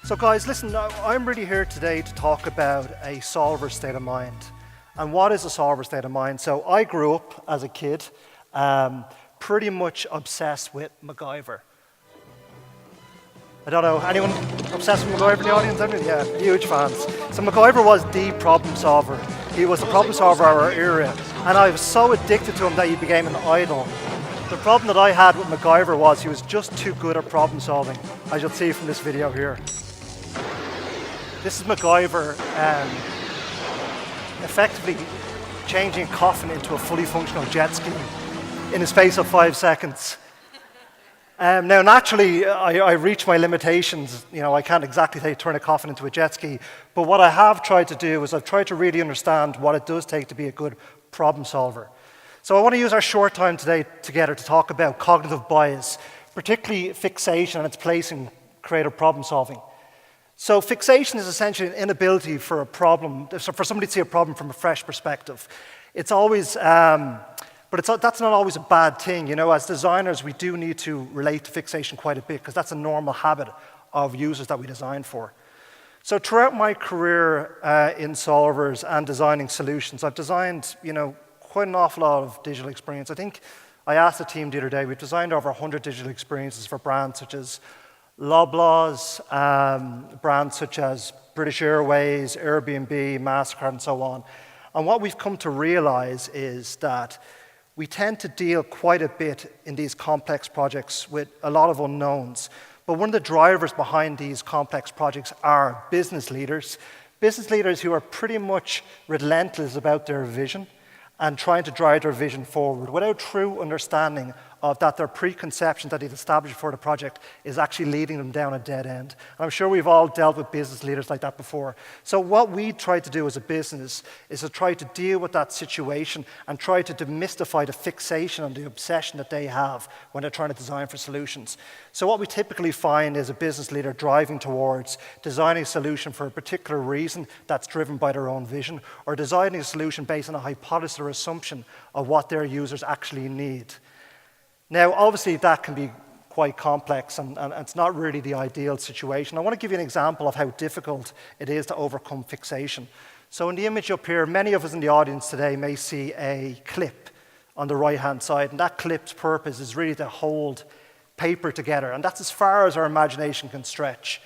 So guys, listen, I'm really here today to talk about a solver state of mind. And what is a solver state of mind? So I grew up as a kid pretty much obsessed with MacGyver. I don't know, anyone obsessed with MacGyver in the audience? Yeah, huge fans. So MacGyver was the problem solver. He was the problem solver of our era. And I was so addicted to him that he became an idol. The problem that I had with MacGyver was he was just too good at problem solving, as you'll see from this video here. This is MacGyver effectively changing a coffin into a fully functional jet ski in the space of 5 seconds. Now, naturally, I reach my limitations. You know, I can't exactly turn a coffin into a jet ski. But what I have tried to do is I've tried to really understand what it does take to be a good problem solver. So I want to use our short time today together to talk about cognitive bias, particularly fixation and its place in creative problem solving. So fixation is essentially an inability for for somebody to see a problem from a fresh perspective. It's always, that's not always a bad thing. You know, as designers, we do need to relate to fixation quite a bit because that's a normal habit of users that we design for. So throughout my career in solvers and designing solutions, I've designed, quite an awful lot of digital experience. I think I asked the team the other day, we've designed over 100 digital experiences for brands such as Loblaws, brands such as British Airways, Airbnb, MasterCard, and so on. And what we've come to realize is that we tend to deal quite a bit in these complex projects with a lot of unknowns. But one of the drivers behind these complex projects are business leaders who are pretty much relentless about their vision and trying to drive their vision forward without true understanding of that their preconception that they've established for the project is actually leading them down a dead end. And I'm sure we've all dealt with business leaders like that before. So what we try to do as a business is to try to deal with that situation and try to demystify the fixation and the obsession that they have when they're trying to design for solutions. So what we typically find is a business leader driving towards designing a solution for a particular reason that's driven by their own vision, or designing a solution based on a hypothesis or assumption of what their users actually need. Now, obviously, that can be quite complex, and it's not really the ideal situation. I want to give you an example of how difficult it is to overcome fixation. So in the image up here, many of us in the audience today may see a clip on the right-hand side, and that clip's purpose is really to hold paper together, and that's as far as our imagination can stretch.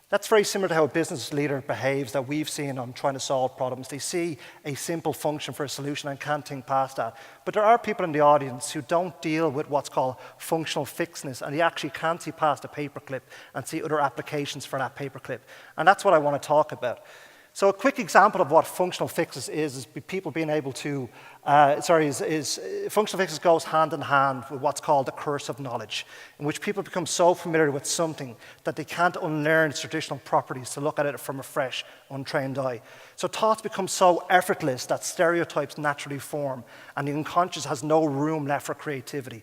That's very similar to how a business leader behaves that we've seen on trying to solve problems. They see a simple function for a solution and can't think past that. But there are people in the audience who don't deal with what's called functional fixedness, and they actually can't see past a paperclip and see other applications for that paperclip. And that's what I want to talk about. So a quick example of what functional fixes is people being able to, functional fixes goes hand in hand with what's called the curse of knowledge, in which people become so familiar with something that they can't unlearn its traditional properties to look at it from a fresh, untrained eye. So thoughts become so effortless that stereotypes naturally form, and the unconscious has no room left for creativity.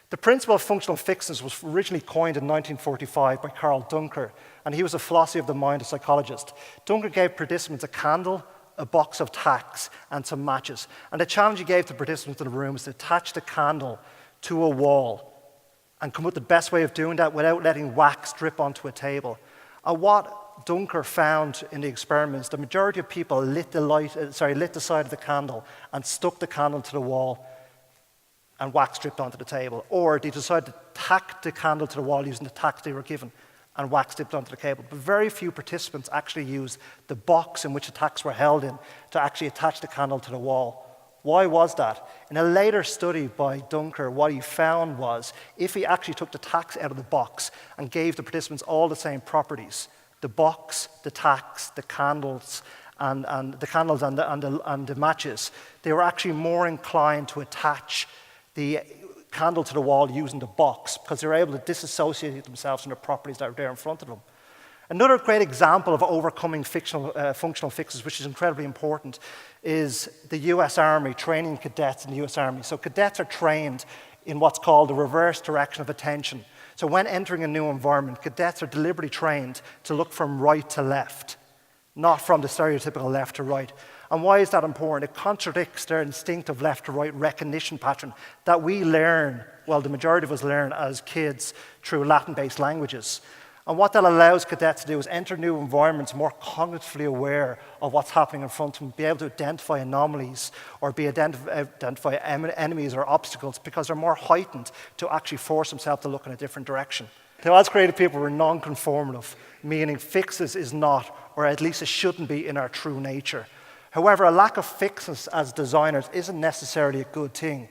The principle of functional fixedness was originally coined in 1945 by Carl Duncker, and he was a philosophy of the mind, a psychologist. Duncker gave participants a candle, a box of tacks, and some matches. And the challenge he gave to participants in the room was to attach the candle to a wall and come up with the best way of doing that without letting wax drip onto a table. And what Duncker found in the experiments, the majority of people lit the side of the candle and stuck the candle to the wall, and wax dripped onto the table. Or they decided to tack the candle to the wall using the tacks they were given, and wax dipped onto the cable. But very few participants actually used the box in which the tacks were held in to actually attach the candle to the wall. Why was that? In a later study by Duncker, what he found was if he actually took the tacks out of the box and gave the participants all the same properties, the box, the tacks, the candles, and the matches, they were actually more inclined to attach the candle to the wall using the box because they were able to disassociate themselves from the properties that were there in front of them. Another great example of overcoming functional fixes, which is incredibly important, is the US Army, training cadets in the US Army. So cadets are trained in what's called the reverse direction of attention. So when entering a new environment, cadets are deliberately trained to look from right to left, not from the stereotypical left to right. And why is that important? It contradicts their instinctive left to right recognition pattern that we learn, well, the majority of us learn as kids through Latin-based languages. And what that allows cadets to do is enter new environments more cognitively aware of what's happening in front of them, be able to identify anomalies or identify enemies or obstacles because they're more heightened to actually force themselves to look in a different direction. Now, as creative people, we're non-conformative, meaning fixes is not, or at least it shouldn't be, in our true nature. However, a lack of fixes as designers isn't necessarily a good thing.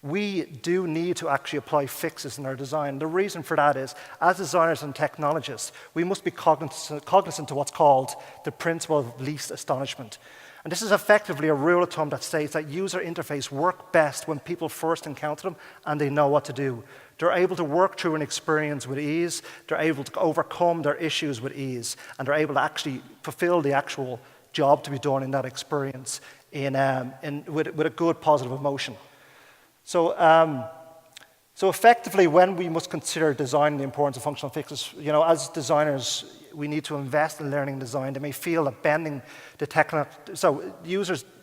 We do need to actually apply fixes in our design. The reason for that is, as designers and technologists, we must be cognizant to what's called the principle of least astonishment. And this is effectively a rule of thumb that states that user interface work best when people first encounter them and they know what to do. They're able to work through an experience with ease, they're able to overcome their issues with ease, and they're able to actually fulfill the actual job to be done in that experience with a good positive emotion. So effectively, when we must consider design and the importance of functional fixes, as designers, we need to invest in learning and design. They may feel that bending the technology, so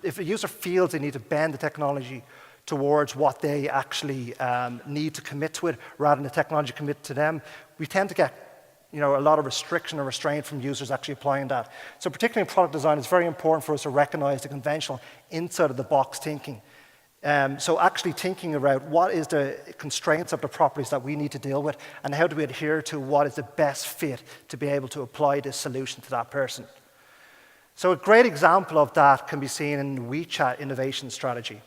if a user feels they need to bend the technology towards what they actually need to commit to it, rather than the technology commit to them, we tend to get a lot of restriction or restraint from users actually applying that. So particularly in product design, it's very important for us to recognize the conventional inside of the box thinking. So actually thinking about what is the constraints of the properties that we need to deal with and how do we adhere to what is the best fit to be able to apply this solution to that person. So a great example of that can be seen in WeChat innovation strategy.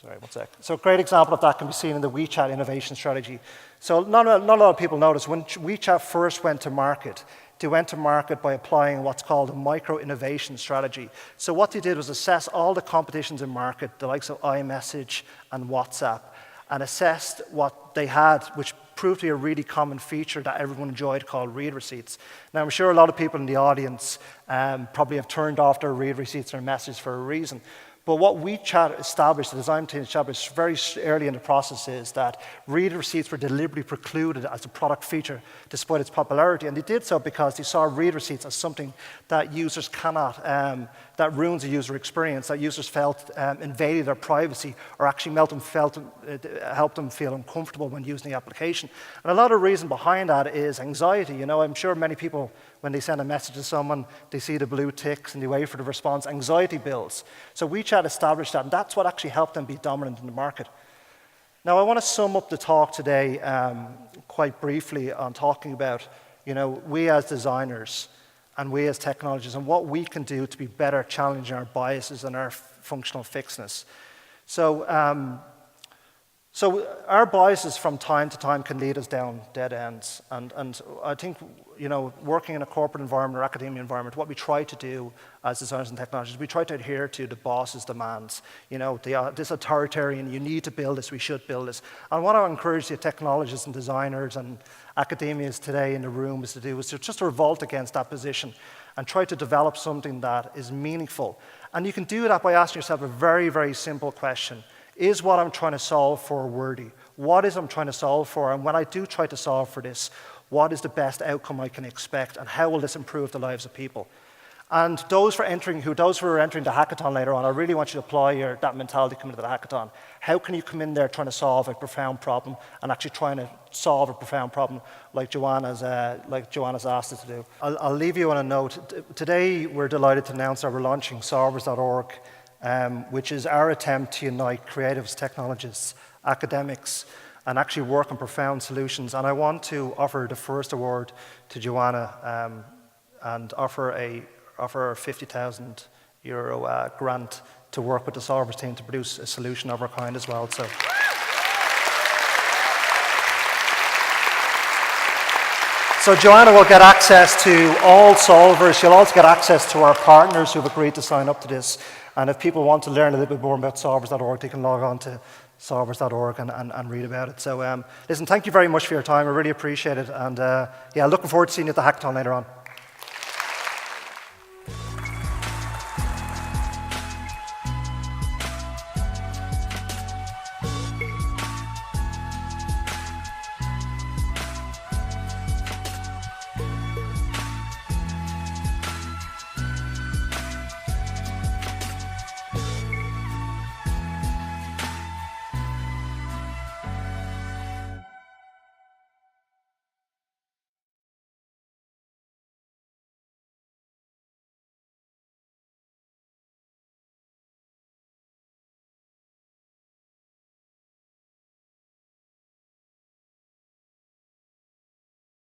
Sorry, one sec. So a great example of that can be seen in the WeChat innovation strategy. So not a lot of people notice when WeChat first went to market, they went to market by applying what's called a micro-innovation strategy. So what they did was assess all the competitions in market, the likes of iMessage and WhatsApp, and assessed what they had, which proved to be a really common feature that everyone enjoyed, called read receipts. Now, I'm sure a lot of people in the audience probably have turned off their read receipts or messages for a reason. But what WeChat established, the design team established very early in the process, is that read receipts were deliberately precluded as a product feature despite its popularity. And they did so because they saw read receipts as something that users cannot, that ruins the user experience, that users felt invaded their privacy or actually helped them feel uncomfortable when using the application. And a lot of reason behind that is anxiety. I'm sure many people, when they send a message to someone, they see the blue ticks and they wait for the response. Anxiety builds. So WeChat established that, and that's what actually helped them be dominant in the market. Now, I want to sum up the talk today quite briefly on talking about, we as designers and we as technologists and what we can do to be better challenging our biases and our functional fixedness. So our biases from time to time can lead us down dead ends. And I think, working in a corporate environment or academia environment, what we try to do as designers and technologists, we try to adhere to the boss's demands. This authoritarian, you need to build this, we should build this. And what I encourage the technologists and designers and academians today in the room is to do is to just revolt against that position and try to develop something that is meaningful. And you can do that by asking yourself a very, very simple question. Is what I'm trying to solve for worthy? What is I'm trying to solve for? And when I do try to solve for this, what is the best outcome I can expect? And how will this improve the lives of people? And those who are entering the hackathon later on, I really want you to apply that mentality coming into the hackathon. How can you come in there trying to solve a profound problem and actually trying to solve a profound problem like Joanna's asked us to do? I'll leave you on a note. Today, we're delighted to announce that we're launching solvers.org, which is our attempt to unite creatives, technologists, academics, and actually work on profound solutions. And I want to offer the first award to Joanna and offer a €50,000 grant to work with the Solvers team to produce a solution of our kind as well. So Joanna will get access to all solvers. She'll also get access to our partners who've agreed to sign up to this. And if people want to learn a little bit more about solvers.org, they can log on to solvers.org and read about it. So listen, thank you very much for your time. I really appreciate it. And looking forward to seeing you at the hackathon later on.